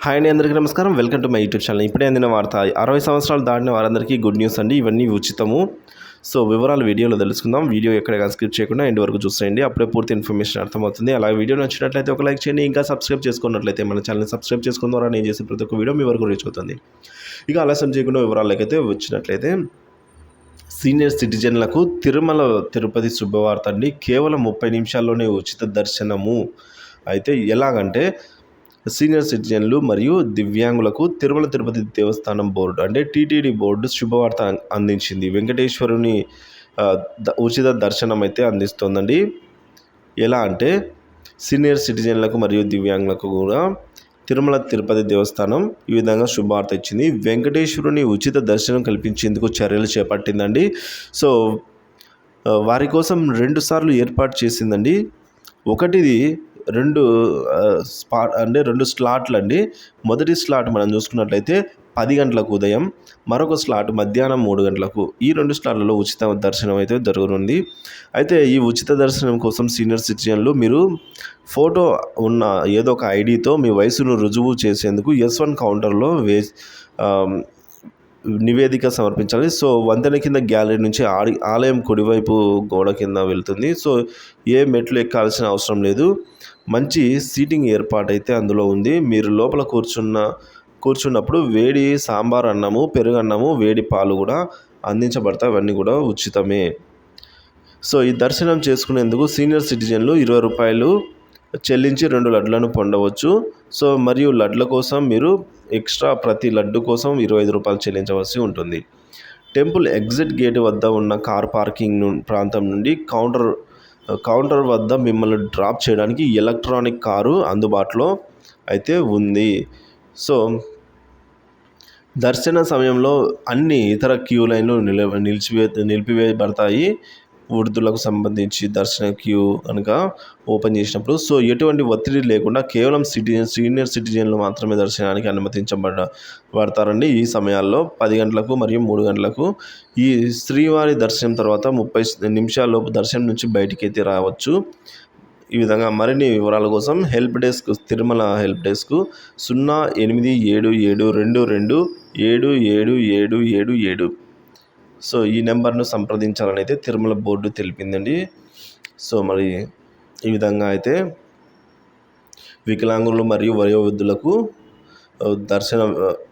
Hi అండి, అందరికీ నమస్కారం. Welcome to my YouTube channel. ఇప్పుడే అందిన వార్త 60 సంవత్సరాలు దాటిన వారందరికీ గుడ్ న్యూస్ అండి. ఇవన్నీ ఉచితము. సో వివరాలు వీడియోలో తెలుసుకుందాం. వీడియో ఎక్కడ స్కిప్ చేయకుండా ఎండ్ వరకు చూసేయండి. అప్పుడే పూర్తి ఇన్ఫర్మేషన్ అర్థమవుతుంది. అలాగే వీడియో నచ్చినట్లయితే ఒక లైక్ చేయండి. ఇంకా సబ్స్క్రైబ్ చేసుకున్నట్లయితే మన ఛానల్ని సబ్స్క్రైబ్ చేసుకున్న ద్వారా నేను చేసే ప్రతి ఒక్క వీడియో మీ వరకు రీచ్ అవుతుంది. ఇక ఆలస్యం చేయకుండా వివరాలకైతే వచ్చినట్లయితే సీనియర్ సిటిజన్లకు తిరుమల తిరుపతి శుభవార్త అండి. కేవలం 30 నిమిషాల్లోనే ఉచిత దర్శనము. అయితే ఎలాగంటే సీనియర్ సిటిజన్లు మరియు దివ్యాంగులకు తిరుమల తిరుపతి దేవస్థానం బోర్డు అంటే టీటీడీ బోర్డు శుభవార్త అందించింది. వెంకటేశ్వరుని ఉచిత దర్శనం అయితే అందిస్తోందండి. ఎలా అంటే సీనియర్ సిటిజన్లకు మరియు దివ్యాంగులకు కూడా తిరుమల తిరుపతి దేవస్థానం ఈ విధంగా శుభవార్త ఇచ్చింది. వెంకటేశ్వరుని ఉచిత దర్శనం కల్పించేందుకు చర్యలు చేపట్టిందండి. సో వారి కోసం 2 సార్లు ఏర్పాటు చేసిందండి. ఒకటిది 2 స్లాట్లు అండి. మొదటి స్లాట్ మనం చూసుకున్నట్లయితే 10 గంటలకు ఉదయం, మరొక స్లాట్ మధ్యాహ్నం 3 గంటలకు. ఈ 2 స్లాట్లలో ఉచిత దర్శనం అయితే జరగనుంది. అయితే ఈ ఉచిత దర్శనం కోసం సీనియర్ సిటిజన్లు మీరు ఫోటో ఉన్న ఏదో ఒక ఐడితో మీ వయసును రుజువు చేసేందుకు S1 కౌంటర్లో నివేదిక సమర్పించాలి. సో వంతెన కింద గ్యాలరీ నుంచి ఆలయం కుడివైపు గోడ కింద వెళ్తుంది. సో ఏ మెట్లు ఎక్కాల్సిన అవసరం లేదు. మంచి సీటింగ్ ఏర్పాటైతే అందులో ఉంది. మీరు లోపల కూర్చున్నప్పుడు వేడి సాంబార్ అన్నము, పెరుగన్నము, వేడి పాలు కూడా అందించబడతాయి. అవన్నీ కూడా ఉచితమే. సో ఈ దర్శనం చేసుకునేందుకు సీనియర్ సిటిజన్లు 20 రూపాయలు చెల్లించి 2 లడ్లను పొందవచ్చు. సో మరియు లడ్ల కోసం మీరు ఎక్స్ట్రా ప్రతి లడ్డు కోసం 25 రూపాయలు చెల్లించవలసి ఉంటుంది. టెంపుల్ ఎగ్జిట్ గేట్ వద్ద ఉన్న కార్ పార్కింగ్ ప్రాంతం నుండి కౌంటర్ వద్ద మిమ్మల్ని డ్రాప్ చేయడానికి ఎలక్ట్రానిక్ కారు అందుబాటులో అయితే ఉంది. సో దర్శన సమయంలో అన్ని ఇతర క్యూ లైన్లు నిలిపివేయబడతాయి. వృద్ధులకు సంబంధించి దర్శన క్యూ కనుక ఓపెన్ చేసినప్పుడు సో ఎటువంటి ఒత్తిడి లేకుండా కేవలం సీనియర్ సిటిజన్లు మాత్రమే దర్శనానికి అనుమతించబడతారండి. ఈ సమయాల్లో 10 గంటలకు మరియు 3 గంటలకు ఈ శ్రీవారి దర్శనం తర్వాత 30 నిమిషాల్లోపు దర్శనం నుంచి బయటికి అయితే రావచ్చు. ఈ విధంగా మరిన్ని వివరాల కోసం తిరుమల హెల్ప్ డెస్క్ 0877227777. సో ఈ నెంబర్ను సంప్రదించాలని అయితే తిరుమల బోర్డు తెలిపిందండి. సో మరి ఈ విధంగా అయితే వికలాంగులు మరియు వయోవృద్ధులకు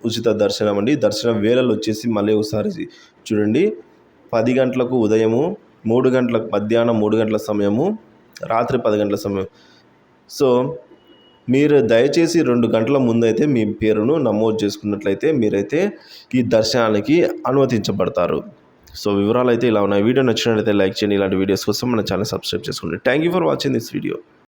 ఉచిత దర్శనం అండి. దర్శనం వేళలు వచ్చేసి మళ్ళీ ఒకసారి చూడండి. 10 గంటలకు ఉదయము, 3 గంటలకు మధ్యాహ్నం 3 గంటల సమయము, రాత్రి 10 గంటల సమయం. సో మీరు దయచేసి 2 గంటల ముందైతే మీ పేరును నమోదు చేసుకున్నట్లయితే మీరైతే ఈ దర్శనానికి అనుమతించబడతారు. సో వివరాలు అయితే ఇలా ఉన్నాయి. వీడియో నచ్చినట్లయితే లైక్ చేయండి. ఇలాంటి వీడియోస్ కోసం మన ఛానల్ సబ్స్క్రైబ్ చేసుకోండి. Thank you for watching this video.